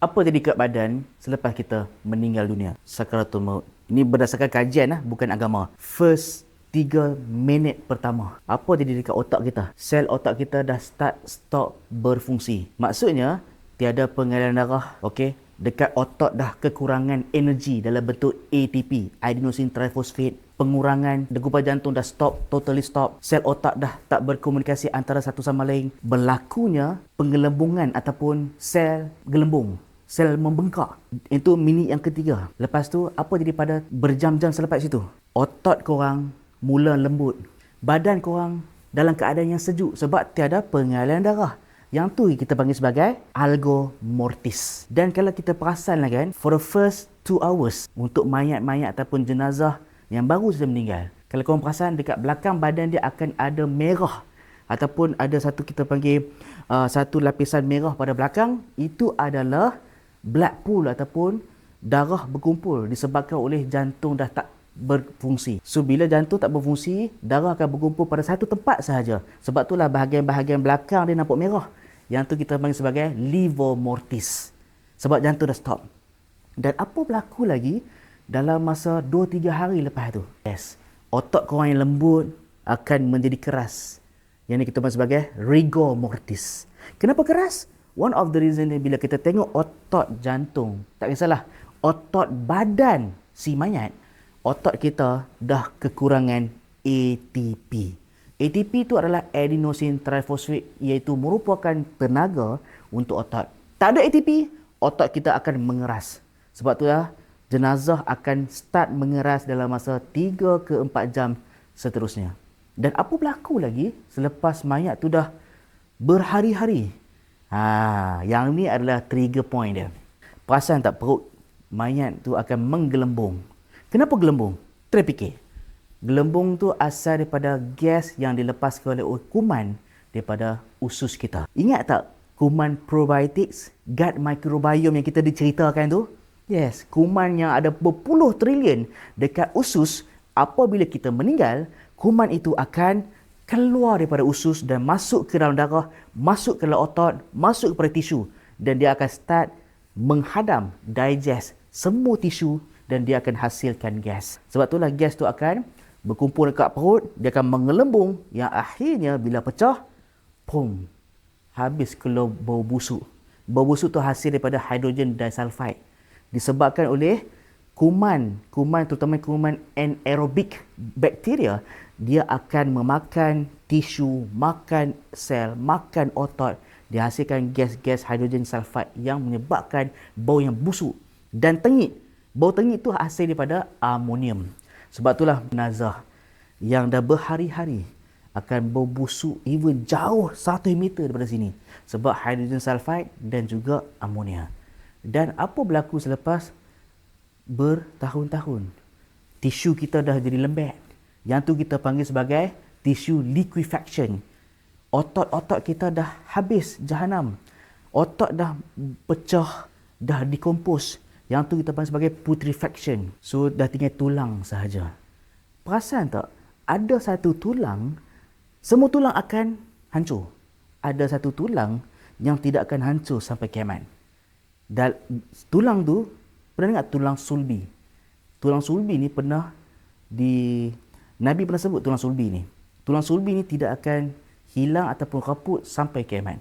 Apa jadi kat badan selepas kita meninggal dunia? Sakaratul maut. Ini berdasarkan kajian bukan agama. First 3 minit pertama. Apa jadi dekat otak kita? Sel otak kita dah stop berfungsi. Maksudnya, tiada pengaliran darah, okey? Dekat otak dah kekurangan energi dalam bentuk ATP, adenosine triphosphate. Pengurangan degupan jantung dah stop, totally stop. Sel otak dah tak berkomunikasi antara satu sama lain. Berlakunya penggelembungan ataupun sel gelembung. Sel membengkak. Itu minit yang ketiga. Lepas tu, apa jadi pada berjam-jam selepas itu? Otot korang mula lembut. Badan korang dalam keadaan yang sejuk sebab tiada pengaliran darah. Yang tu kita panggil sebagai algo mortis. Dan kalau kita perasan lah kan, for the first 2 hours, untuk mayat-mayat ataupun jenazah yang baru saja meninggal, kalau korang perasan dekat belakang badan dia akan ada merah. Ataupun ada satu kita panggil satu lapisan merah pada belakang. Itu adalah blood pool ataupun darah berkumpul disebabkan oleh jantung dah tak berfungsi. So bila jantung tak berfungsi, darah akan berkumpul pada satu tempat sahaja. Sebab itulah bahagian-bahagian belakang dia nampak merah. Yang tu kita panggil sebagai livor mortis. Sebab jantung dah stop. Dan apa berlaku lagi dalam masa 2-3 hari lepas tu? Yes, otot korang yang lembut akan menjadi keras. Yang ni kita panggil sebagai rigor mortis. Kenapa keras? One of the reason bila kita tengok otot jantung, tak kisahlah, otot badan si mayat, otot kita dah kekurangan ATP. ATP itu adalah adenosine triphosphate, iaitu merupakan tenaga untuk otot. Tak ada ATP, otot kita akan mengeras. Sebab itulah jenazah akan start mengeras dalam masa 3 ke 4 jam seterusnya. Dan apa berlaku lagi selepas mayat tu dah berhari-hari? Yang ni adalah trigger point dia. Perasan tak perut mayat tu akan menggelembung. Kenapa gelembung? Terfikir. Gelembung tu asal daripada gas yang dilepaskan oleh kuman daripada usus kita. Ingat tak kuman probiotics, gut microbiome yang kita diceritakan tu? Yes, kuman yang ada berpuluh trilion dekat usus. Apabila kita meninggal, kuman itu akan keluar daripada usus dan masuk ke dalam darah, masuk ke dalam otot, masuk kepada tisu. Dan dia akan start menghadam, digest semua tisu dan dia akan hasilkan gas. Sebab itulah gas tu akan berkumpul dekat perut, dia akan mengelembung yang akhirnya bila pecah, pum, habis keluar bau busuk. Bau busuk tu hasil daripada hydrogen disulfide. Disebabkan oleh kuman terutama kuman anaerobic bacteria, dia akan memakan tisu, makan sel, makan otot, dihasilkan gas-gas hidrogen sulfide yang menyebabkan bau yang busuk dan tengik. Bau tengik itu hasil daripada amonium. Sebab itulah jenazah yang dah berhari-hari akan bau busuk even jauh 1 meter daripada sini. Sebab hidrogen sulfide dan juga amonia. Dan apa berlaku selepas bertahun-tahun? Tisu kita dah jadi lembek. Yang tu kita panggil sebagai tissue liquefaction. Otot-otot kita dah habis jahanam. Otot dah pecah, dah dikompos. Yang tu kita panggil sebagai putrefaction. So dah tinggal tulang sahaja. Perasan tak? Ada satu tulang, semua tulang akan hancur. Ada satu tulang yang tidak akan hancur sampai kiamat. Dan tulang tu, pernah dengar tulang sulbi? Tulang sulbi ni pernah Nabi pernah sebut tulang sulbi ni. Tulang sulbi ni tidak akan hilang ataupun kaput sampai kiamat.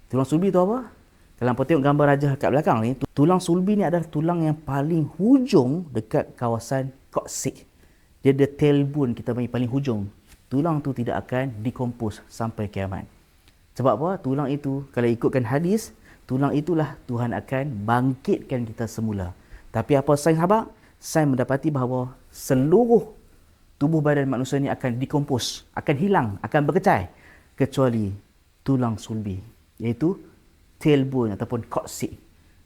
Tulang sulbi tu apa? Kalau korang tengok gambar raja kat belakang ni, tulang sulbi ni adalah tulang yang paling hujung dekat kawasan koksik. Dia ada tailbone kita panggil paling hujung. Tulang tu tidak akan dikompos sampai kiamat. Sebab apa? Tulang itu, kalau ikutkan hadis, tulang itulah Tuhan akan bangkitkan kita semula. Tapi apa sains habaq? Sains mendapati bahawa seluruh tubuh badan manusia ni akan dikompos, akan hilang, akan berkecai. Kecuali tulang sulbi, iaitu tailbone ataupun koksik.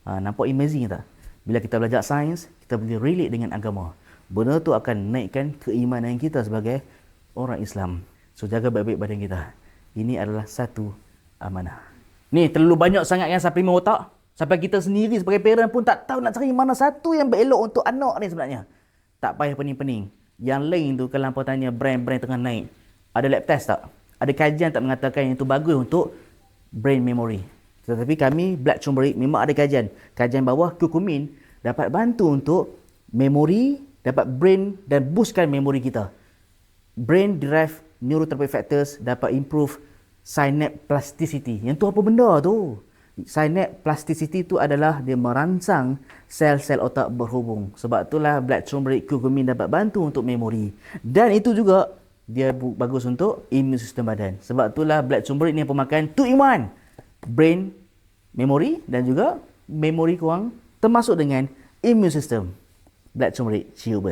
Nampak amazing tak? Bila kita belajar sains, kita boleh relate dengan agama. Benda tu akan naikkan keimanan kita sebagai orang Islam. So jaga baik-baik badan kita. Ini adalah satu amanah. Ni terlalu banyak sangat yang suplemen otak. Sampai kita sendiri sebagai parent pun tak tahu nak cari mana satu yang berelok untuk anak ni sebenarnya. Tak payah pening-pening. Yang lain tu kalau hampa tanya brand-brand tengah naik, ada lab test tak? Ada kajian tak mengatakan yang itu bagus untuk brain memory? Tetapi kami black turmeric memang ada kajian. Kajian bawah curcumin dapat bantu untuk memori, dapat brain dan boostkan memori kita. Brain derived neurotrophic factors dapat improve synapse plasticity. Yang tu apa benda tu? Synapse plasticity tu adalah dia merangsang sel-sel otak berhubung. Sebab itulah black turmeric curcumin dapat bantu untuk memori. Dan itu juga dia bagus untuk immune sistem badan. Sebab itulah black turmeric ni pemakan 2 in 1. Brain, memori dan juga memori korang termasuk dengan immune system. Black turmeric, cium.